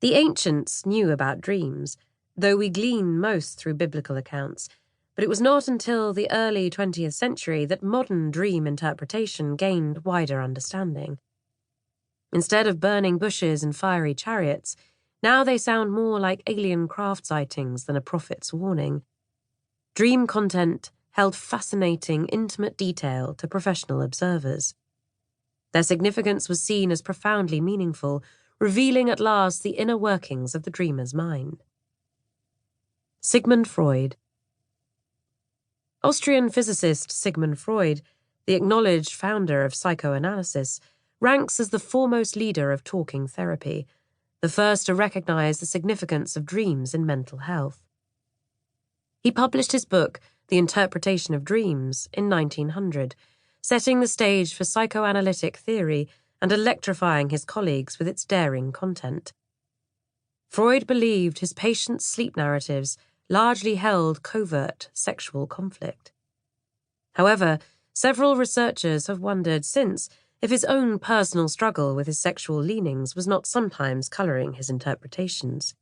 The ancients knew about dreams, though we glean most through biblical accounts, but it was not until the early 20th century that modern dream interpretation gained wider understanding. Instead of burning bushes and fiery chariots, now they sound more like alien craft sightings than a prophet's warning. Dream content held fascinating, intimate detail to professional observers. Their significance was seen as profoundly meaningful, revealing at last the inner workings of the dreamer's mind. Sigmund Freud. Austrian physicist Sigmund Freud, the acknowledged founder of psychoanalysis, ranks as the foremost leader of talking therapy, the first to recognize the significance of dreams in mental health. He published his book, The Interpretation of Dreams, in 1900, setting the stage for psychoanalytic theory and electrifying his colleagues with its daring content. Freud believed his patients' sleep narratives largely held covert sexual conflict. However, several researchers have wondered since if his own personal struggle with his sexual leanings was not sometimes colouring his interpretations.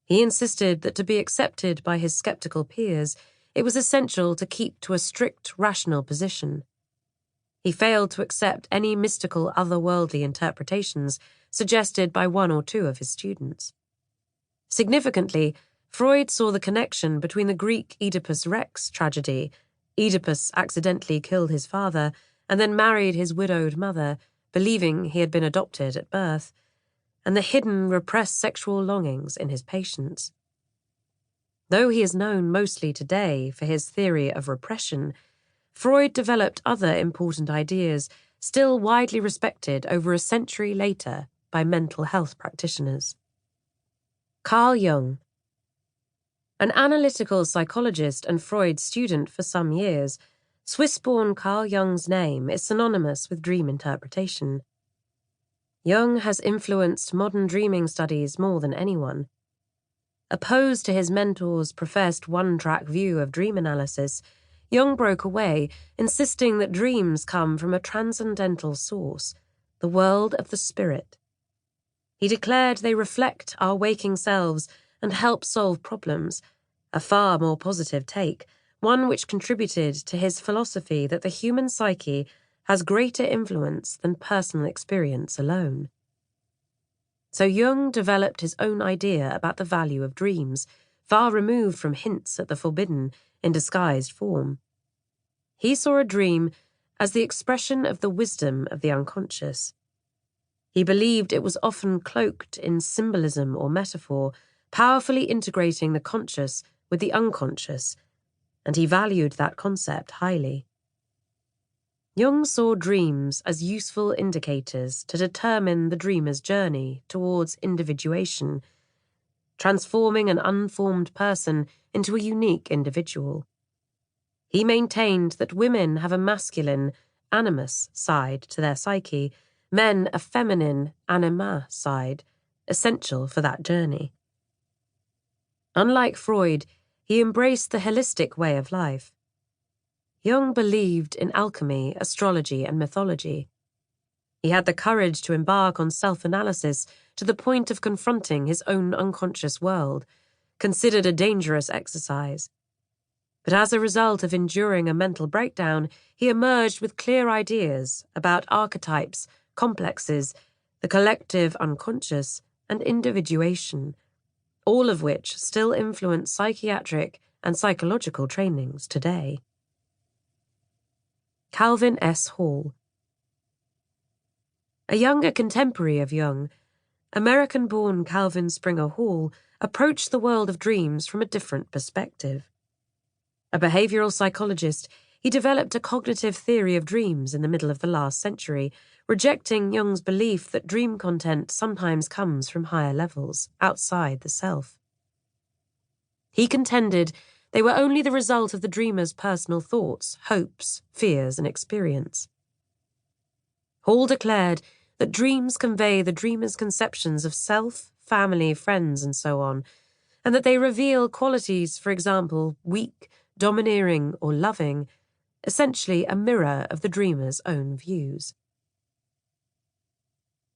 He insisted that to be accepted by his sceptical peers, it was essential to keep to a strict, rational position. He failed to accept any mystical, otherworldly interpretations suggested by one or two of his students. Significantly, Freud saw the connection between the Greek Oedipus Rex tragedy. Oedipus accidentally killed his father and then married his widowed mother, believing he had been adopted at birth, and the hidden, repressed sexual longings in his patients. Though he is known mostly today for his theory of repression, Freud developed other important ideas still widely respected over a century later by mental health practitioners. Carl Jung. An analytical psychologist and Freud student for some years, Swiss-born Carl Jung's name is synonymous with dream interpretation. Jung has influenced modern dreaming studies more than anyone. Opposed to his mentor's professed one-track view of dream analysis, Jung broke away, insisting that dreams come from a transcendental source, the world of the spirit. He declared they reflect our waking selves and help solve problems, a far more positive take, one which contributed to his philosophy that the human psyche has greater influence than personal experience alone. So Jung developed his own idea about the value of dreams, far removed from hints at the forbidden in disguised form. He saw a dream as the expression of the wisdom of the unconscious. He believed it was often cloaked in symbolism or metaphor, powerfully integrating the conscious with the unconscious, and he valued that concept highly. Jung saw dreams as useful indicators to determine the dreamer's journey towards individuation, transforming an unformed person into a unique individual. He maintained that women have a masculine, animus side to their psyche, men a feminine, anima side, essential for that journey. Unlike Freud, he embraced the holistic way of life. Jung believed in alchemy, astrology, and mythology. He had the courage to embark on self-analysis to the point of confronting his own unconscious world, considered a dangerous exercise. But as a result of enduring a mental breakdown, he emerged with clear ideas about archetypes, complexes, the collective unconscious, and individuation, all of which still influence psychiatric and psychological trainings today. Calvin S. Hall. A younger contemporary of Jung, American-born Calvin Springer Hall approached the world of dreams from a different perspective. A behavioral psychologist, he developed a cognitive theory of dreams in the middle of the last century, rejecting Jung's belief that dream content sometimes comes from higher levels, outside the self. He contended they were only the result of the dreamer's personal thoughts, hopes, fears, and experience. Hall declared that dreams convey the dreamer's conceptions of self, family, friends, and so on, and that they reveal qualities, for example, weak, domineering, or loving, essentially a mirror of the dreamer's own views.